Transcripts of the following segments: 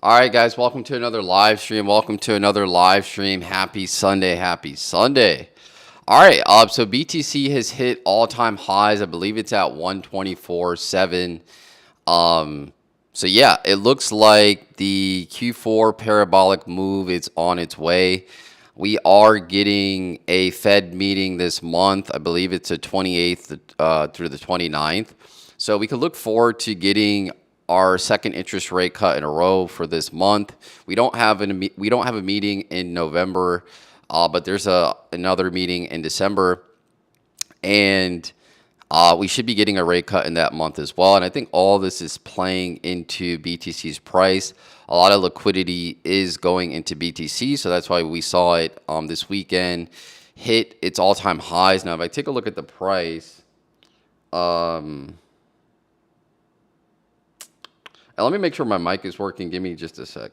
All right, guys, welcome to another live stream. Welcome to another live stream. Happy Sunday. Happy Sunday. All right, so BTC has hit all-time highs. I believe it's at 124.7. So yeah, it looks like the Q4 parabolic move is on its way. We are getting a Fed meeting this month. I believe it's the 28th through the 29th. So we could look forward to getting our second interest rate cut in a row for this month. We don't have a meeting in November, but there's another meeting in December, and we should be getting a rate cut in that month as well. And I think all this is playing into BTC's price. A lot of liquidity is going into BTC, so that's why we saw it this weekend hit its all-time highs. Now, if I take a look at the price, and let me make sure my mic is working. Give me just a sec.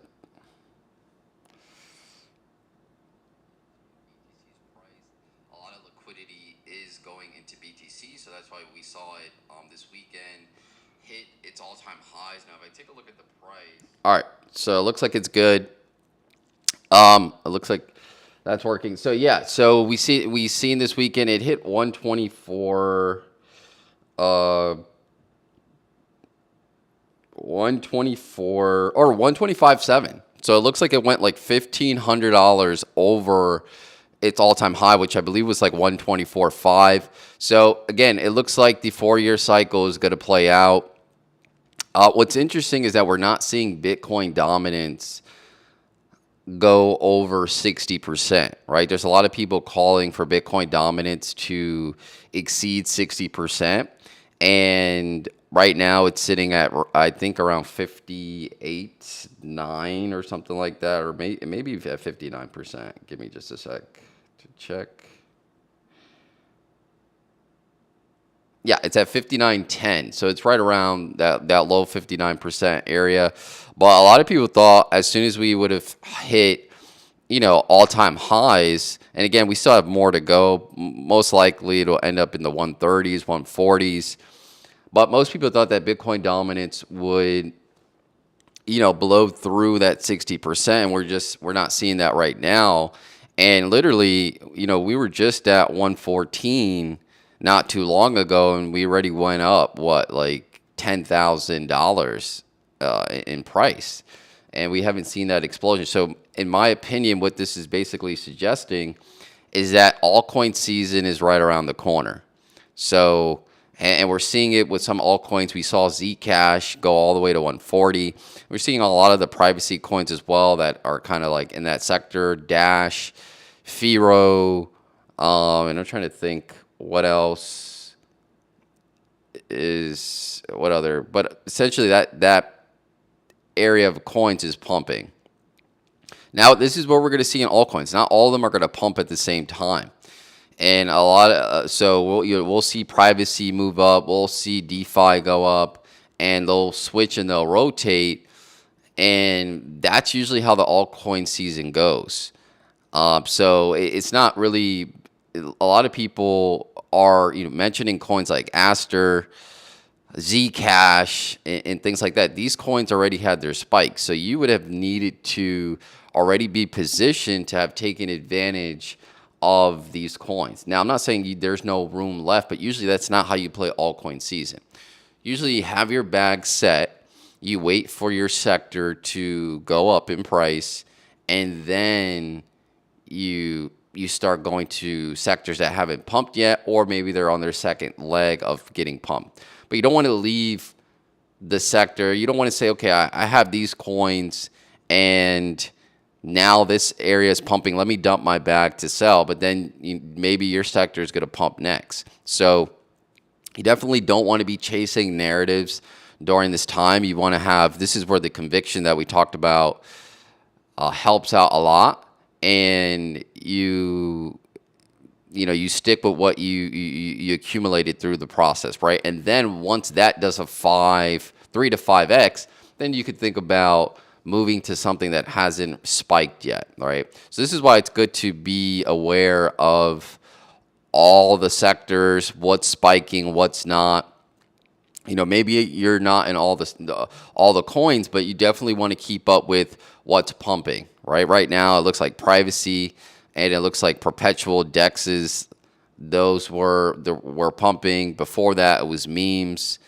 A lot of liquidity is going into BTC, so that's why we saw it this weekend hit its all-time highs. Now, if I take a look at the price, all right, so it looks like it's good. It looks like that's working. So yeah, so we seen this weekend it hit 124. 124 or 125.7. So it looks like it went like $1,500 over its all-time high, which I believe was like 124.5. So again, it looks like the 4-year cycle is going to play out. What's interesting is that we're not seeing Bitcoin dominance go over 60%, right? There's a lot of people calling for Bitcoin dominance to exceed 60%. And right now it's sitting at, I think, around 58.9 or something like that, or maybe at 59%. Give me just a sec to check. Yeah, it's at 59.10, so it's right around that low 59% area. But a lot of people thought as soon as we would have hit, all-time highs, and again, we still have more to go. Most likely it'll end up in the 130s, 140s. But most people thought that Bitcoin dominance would, blow through that 60%. We're not seeing that right now. And literally, we were just at 114 not too long ago, and we already went up, like $10,000 in price. And we haven't seen that explosion. So in my opinion, what this is basically suggesting is that altcoin season is right around the corner. So, and we're seeing it with some altcoins. We saw Zcash go all the way to 140. We're seeing a lot of the privacy coins as well that are kind of like in that sector. Dash, Firo, and I'm trying to think what else is, what other, but essentially that area of coins is pumping. Now, this is what we're going to see in altcoins. Not all of them are going to pump at the same time. And a lot of, so we'll see privacy move up. We'll see DeFi go up, and they'll switch and they'll rotate. And that's usually how the altcoin season goes. So it's not really, a lot of people are mentioning coins like Aster, Zcash, and things like that. These coins already had their spikes, so you would have needed to already be positioned to have taken advantage of these coins. Now, I'm not saying there's no room left, but usually that's not how you play altcoin season. Usually you have your bag set, you wait for your sector to go up in price, and then you start going to sectors that haven't pumped yet, or maybe they're on their second leg of getting pumped. But you don't want to leave the sector. You don't want to say, okay, I have these coins, and now this area is pumping. Let me dump my bag to sell. But then maybe your sector is going to pump next. So you definitely don't want to be chasing narratives during this time. You want to have, this is where the conviction that we talked about helps out a lot. And you stick with what you accumulated through the process, right? And then once that does a 3 to 5x, then you could think about moving to something that hasn't spiked yet, right? So this is why it's good to be aware of all the sectors, what's spiking, what's not. Maybe you're not in all the coins, but you definitely want to keep up with what's pumping, right? Right now, it looks like privacy and it looks like perpetual dexes. Those were pumping. Before that, it was memes,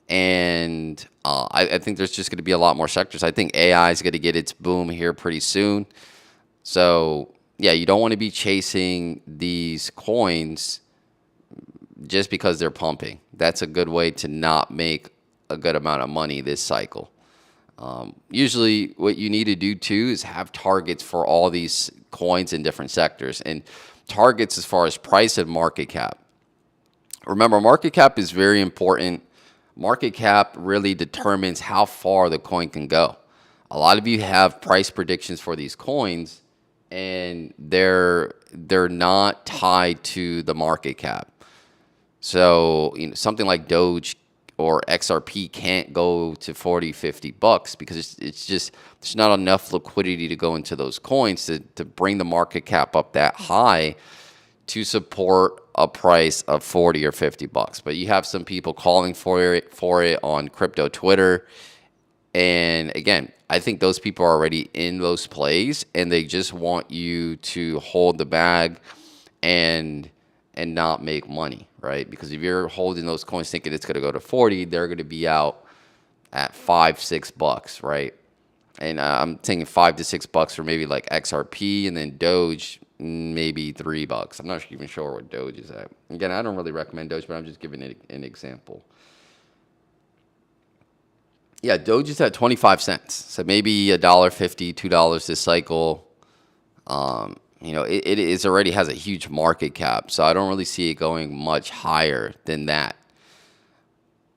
and I think there's just going to be a lot more sectors. I think AI is going to get its boom here pretty soon. So yeah, you don't want to be chasing these coins just because they're pumping. That's a good way to not make a good amount of money this cycle. Usually, what you need to do too is have targets for all these coins in different sectors, and targets as far as price and market cap. Remember, market cap is very important. Market cap really determines how far the coin can go. A lot of you have price predictions for these coins, and they're not tied to the market cap. So, something like Doge or XRP can't go to 40, $50 because it's just there's not enough liquidity to go into those coins to bring the market cap up that high to support a price of 40 or $50. But you have some people calling for it on crypto Twitter. And again, I think those people are already in those plays and they just want you to hold the bag and not make money, right? Because if you're holding those coins thinking it's going to go to 40, they're going to be out at $5-6, right? And I'm thinking $5 to $6 for maybe like XRP, and then Doge maybe $3. I'm not even sure what Doge is at. Again, I don't really recommend Doge, but I'm just giving it an example. Yeah, Doge is at 25 cents, so maybe $1.50, $2 this cycle. It is already has a huge market cap, so I don't really see it going much higher than that.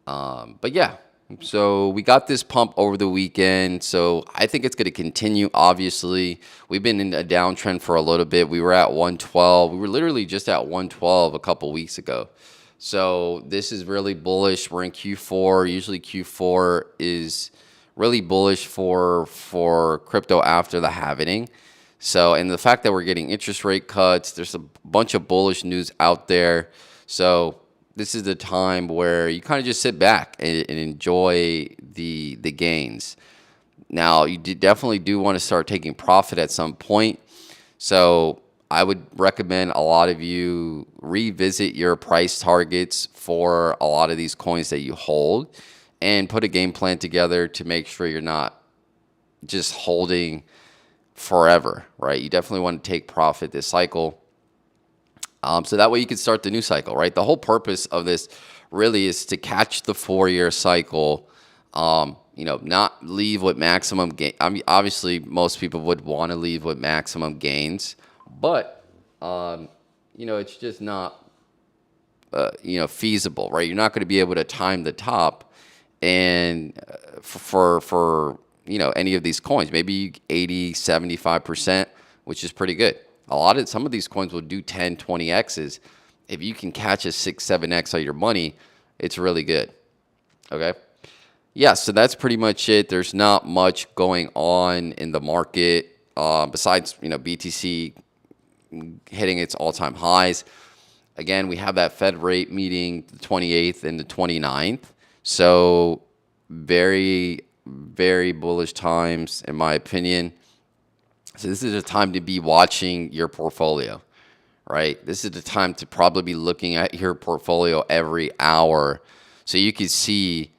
But yeah, so we got this pump over the weekend, so I think it's going to continue. Obviously, we've been in a downtrend for a little bit. We were at 112. We were literally just at 112 a couple weeks ago. So this is really bullish. We're in Q4. Usually Q4 is really bullish for crypto after the halving. So, and the fact that we're getting interest rate cuts, there's a bunch of bullish news out there. So this is the time where you kind of just sit back and enjoy the gains. Now, you definitely do want to start taking profit at some point. So I would recommend a lot of you revisit your price targets for a lot of these coins that you hold and put a game plan together to make sure you're not just holding forever, right? You definitely want to take profit this cycle. So that way you can start the new cycle, right? The whole purpose of this really is to catch the 4-year cycle, not leave with maximum gain. I mean, obviously, most people would want to leave with maximum gains, but, it's just not, feasible, right? You're not going to be able to time the top and for any of these coins, maybe 80, 75%, which is pretty good. Some of these coins will do 10, 20x's. If you can catch a 6, 7x on your money, it's really good. Okay. Yeah. So that's pretty much it. There's not much going on in the market, besides, BTC hitting its all-time highs. Again, we have that Fed rate meeting the 28th and the 29th. So very, very bullish times, in my opinion. So this is a time to be watching your portfolio, right? This is the time to probably be looking at your portfolio every hour so you can see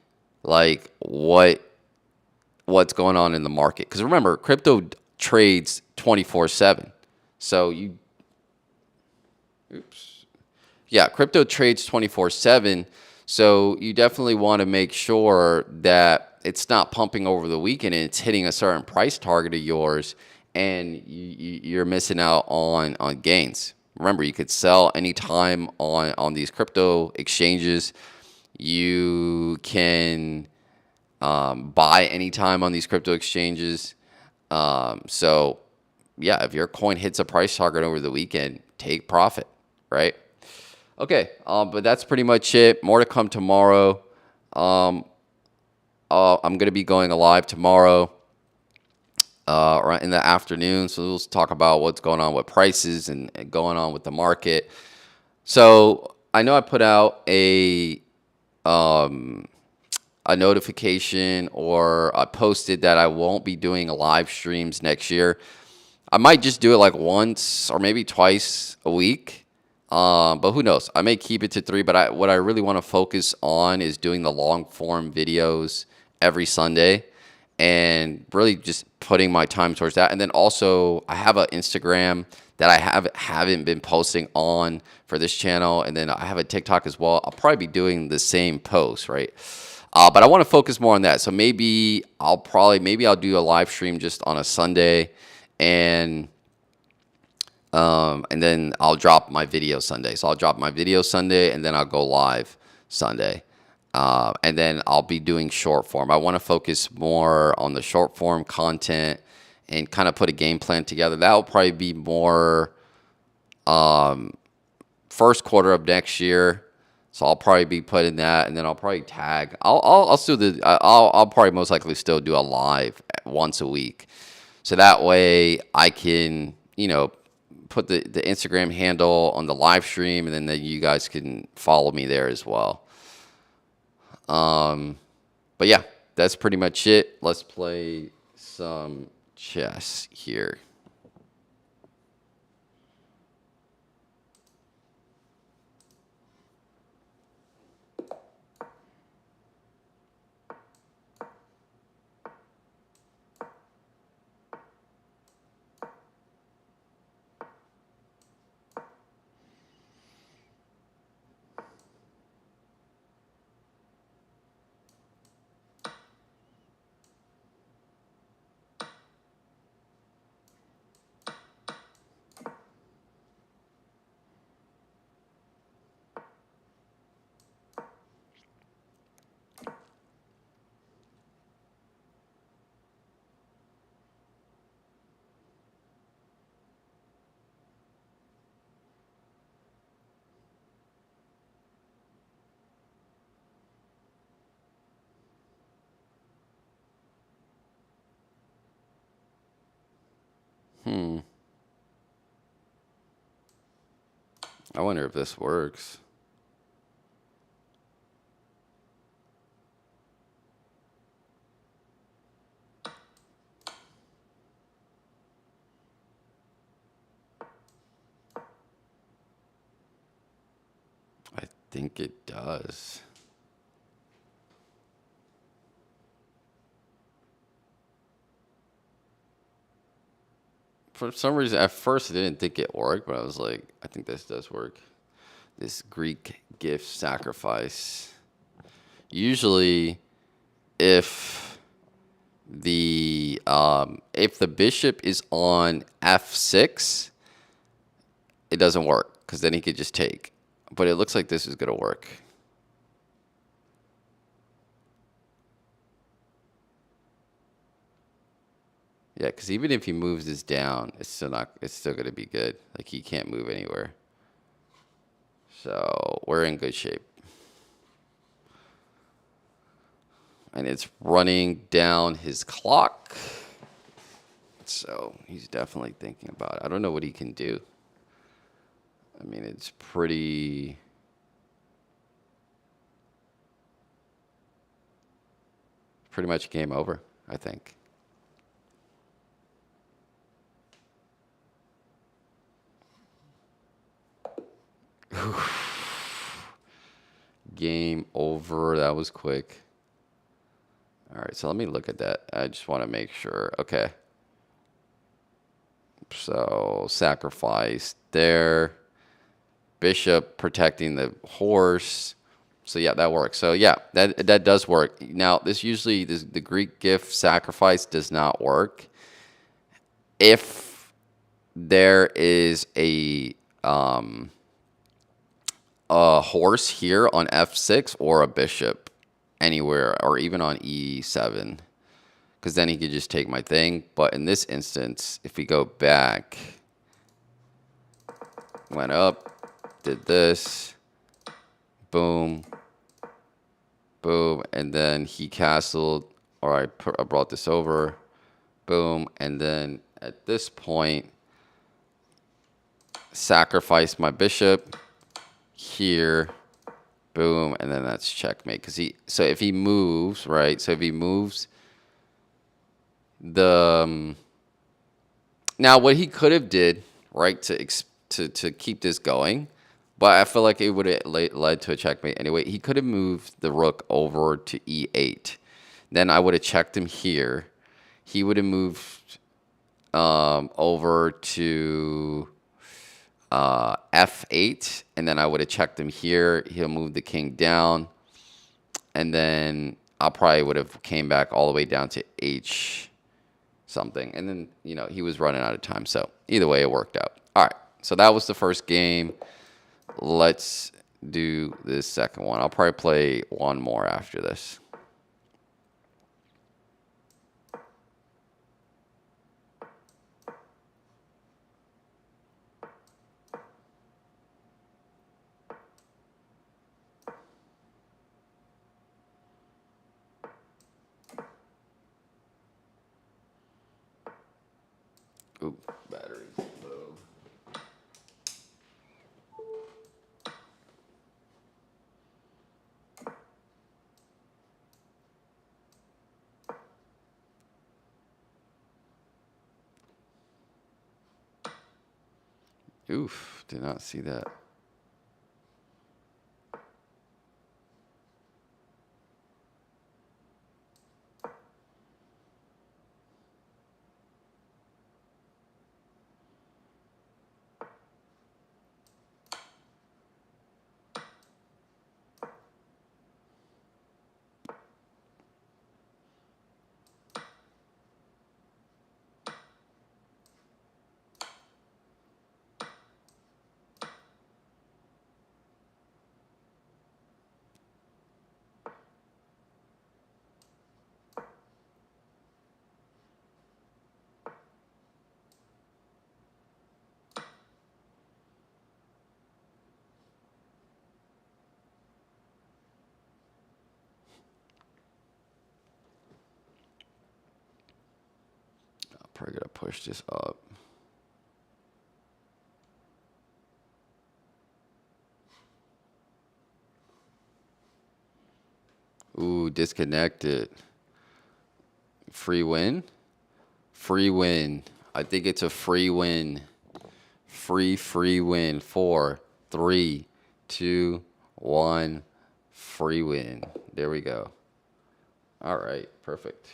like what's going on in the market. Because remember, crypto trades 24/7. So crypto trades 24/7. So you definitely want to make sure that it's not pumping over the weekend and it's hitting a certain price target of yours, and you're missing out on gains. Remember, you could sell anytime on these crypto exchanges. You can buy anytime on these crypto exchanges. So, yeah, if your coin hits a price target over the weekend, take profit, right? Okay, but that's pretty much it. More to come tomorrow. I'm going to be going live tomorrow. Right in the afternoon. So we'll talk about what's going on with prices and going on with the market. So I know I put out a a notification or I posted that I won't be doing live streams next year. I might just do it like once or maybe twice a week. But who knows? I may keep it to 3, but what I really want to focus on is doing the long form videos every Sunday and really just putting my time towards that. And then also I have an Instagram that I haven't been posting on for this channel. And then I have a TikTok as well. I'll probably be doing the same post, right? But I want to focus more on that. So maybe I'll do a live stream just on a Sunday and then I'll drop my video Sunday. So I'll drop my video Sunday and then I'll go live Sunday. And then I'll be doing short form. I want to focus more on the short form content and kind of put a game plan together. That will probably be more first quarter of next year. So I'll probably be putting that, and then I'll probably tag. I'll probably most likely still do a live once a week. So that way I can, put the Instagram handle on the live stream, and then you guys can follow me there as well. But yeah, that's pretty much it. Let's play some chess here. I wonder if this works. I think it does. For some reason, at first I didn't think it worked, but I was like, I think this does work. This Greek gift sacrifice. Usually, if the bishop is on f6, it doesn't work because then he could just take. But it looks like this is gonna work. Yeah, because even if he moves this down, it's still gonna be good. Like he can't move anywhere. So we're in good shape. And it's running down his clock. So he's definitely thinking about it. I don't know what he can do. I mean, it's pretty much game over, I think. Game over. That was quick. All right, so let me look at that. I just want to make sure. Okay. So sacrifice there. Bishop protecting the horse. So yeah, that works. So yeah, that does work. Now the Greek gift sacrifice does not work if there is a horse here on f6 or a bishop anywhere or even on e7, because then he could just take my thing. But in this instance, if we go back, went up, did this, boom, boom, and then he castled, or I brought this over, boom, and then at this point, sacrifice my bishop here, boom, and then that's checkmate. So if he moves, right? So if he moves the now what he could have did, right, to keep this going, but I feel like it would have led to a checkmate anyway. He could have moved the rook over to e8. Then I would have checked him here. He would have moved over to f8, and then I would have checked him here. He'll move the king down, and then I probably would have came back all the way down to h something, and then he was running out of time. So either way, it worked out. All right, so that was the first game. Let's do this second one. I'll probably play one more after this. Ooh, batteries low. Oof, did not see that. I'm probably gonna push this up. Ooh, disconnected. Free win? Free win. I think it's a free win. Free win. 4, 3, 2, 1. Free win. There we go. All right, perfect.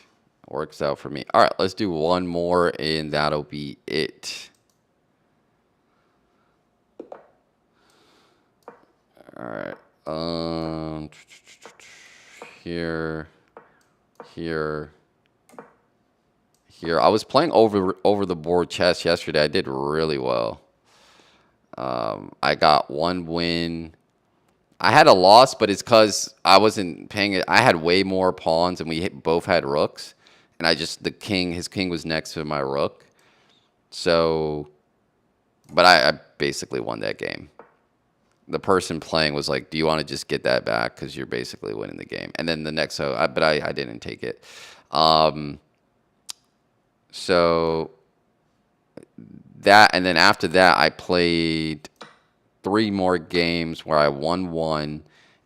Works out for me. All right, let's do one more, and that'll be it. All right. Here. I was playing over the board chess yesterday. I did really well. I got one win. I had a loss, but it's because I wasn't paying it. I had way more pawns, and we both had rooks, and his king was next to my rook. So, but I basically won that game. The person playing was like, "Do you want to just get that back? Because you're basically winning the game." And then the next, but I didn't take it. So that, and then after that, I played 3 more games where I won one,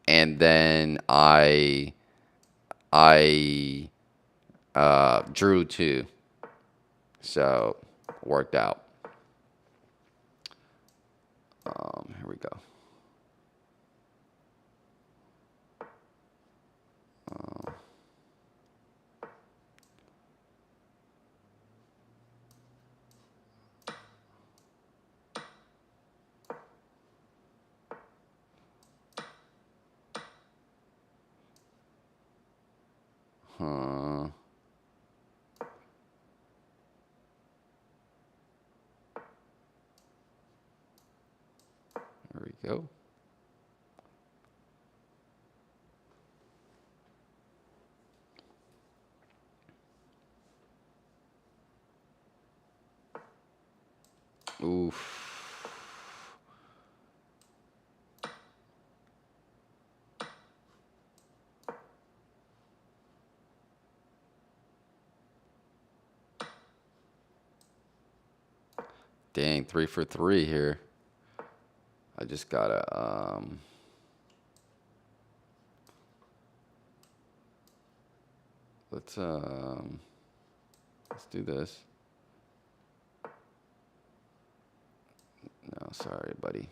and then I drew 2. So worked out. Here we go. There we go. Oof. Dang, 3 for 3 here. I just gotta let's do this. No, sorry, buddy.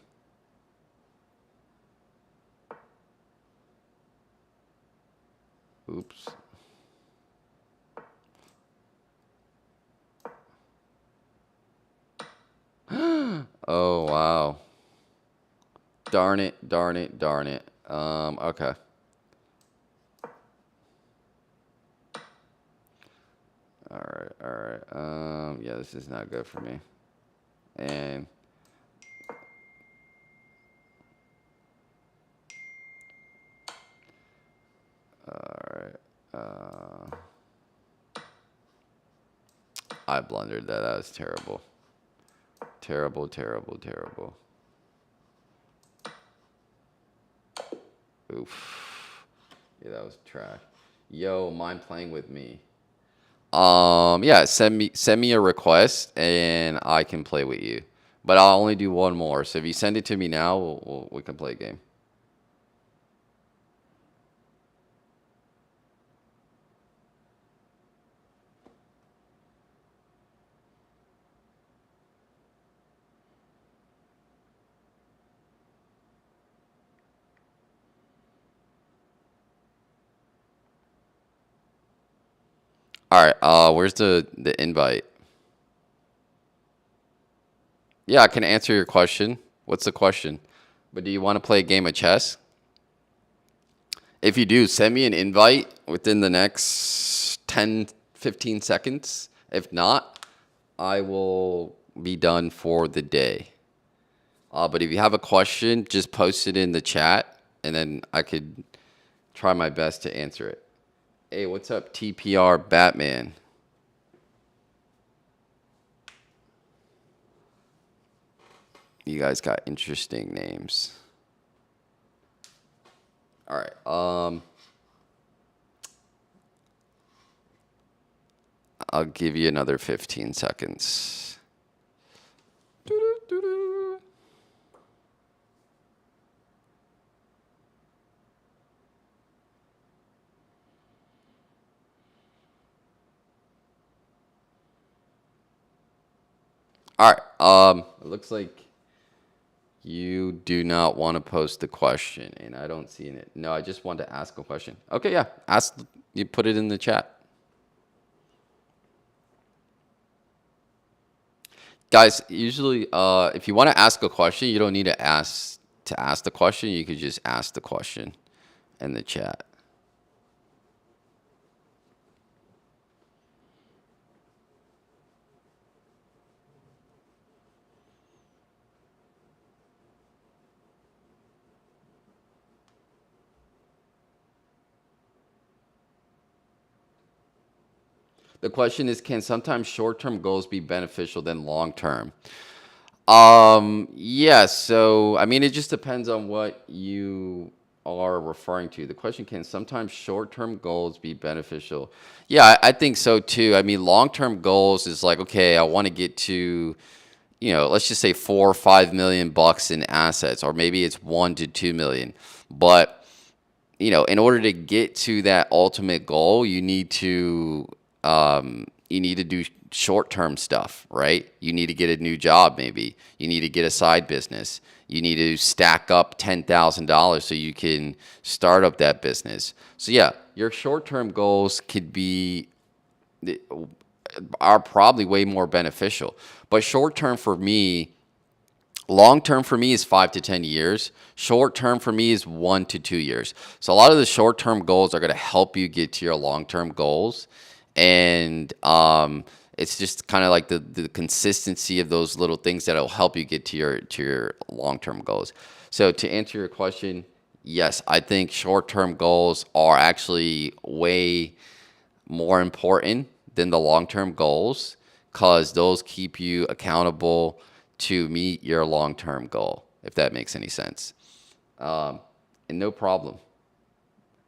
Oops. Oh, wow. Darn it, darn it, darn it. Okay. All right, all right. Yeah, this is not good for me. And all right. I blundered that. That was terrible. Terrible, terrible, terrible. Oof. Yeah, that was trash. Yo, mind playing with me? Yeah, send me a request and I can play with you. But I'll only do one more. So if you send it to me now, we can play a game. All right. Where's the invite? Yeah, I can answer your question. What's the question? But do you want to play a game of chess? If you do, send me an invite within the next 10, 15 seconds. If not, I will be done for the day. But if you have a question, just post it in the chat and then I could try my best to answer it. Hey, what's up, TPR Batman? You guys got interesting names. All right. I'll give you another 15 seconds. All right. It looks like you do not want to post the question, and I don't see it. No, I just want to ask a question. Okay, yeah. Ask. You put it in the chat. Guys, usually, if you want to ask a question, you don't need to ask the question. You could just ask the question in the chat. The question is, can sometimes short-term goals be beneficial than long-term? Yeah, so I mean, it just depends on what you are referring to. The question, can sometimes short-term goals be beneficial? Yeah, I think so too. I mean, long-term goals is like, okay, I want to get to, let's just say 4 or 5 million bucks in assets, or maybe it's 1 to 2 million. But in order to get to that ultimate goal, you need to do short-term stuff, right? You need to get a new job, maybe. You need to get a side business. You need to stack up $10,000 so you can start up that business. So yeah, your short-term goals are probably way more beneficial. But short-term for me, long-term for me is 5 to 10 years. Short-term for me is 1 to 2 years. So a lot of the short-term goals are going to help you get to your long-term goals. And it's just kind of like the consistency of those little things that'll help you get to your long-term goals. So to answer your question, yes, I think short-term goals are actually way more important than the long-term goals because those keep you accountable to meet your long-term goal, if that makes any sense. And no problem.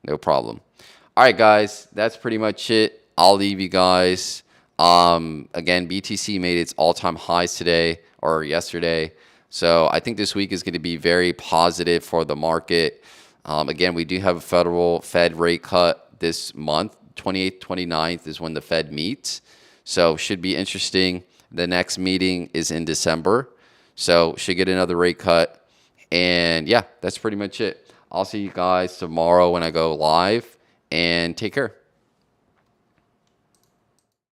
No problem. All right, guys, that's pretty much it. I'll leave you guys. Again, BTC made its all-time highs today or yesterday. So I think this week is going to be very positive for the market. Again, we do have a federal Fed rate cut this month, 28th, 29th is when the Fed meets. So should be interesting. The next meeting is in December. So should get another rate cut. And yeah, that's pretty much it. I'll see you guys tomorrow when I go live, and take care.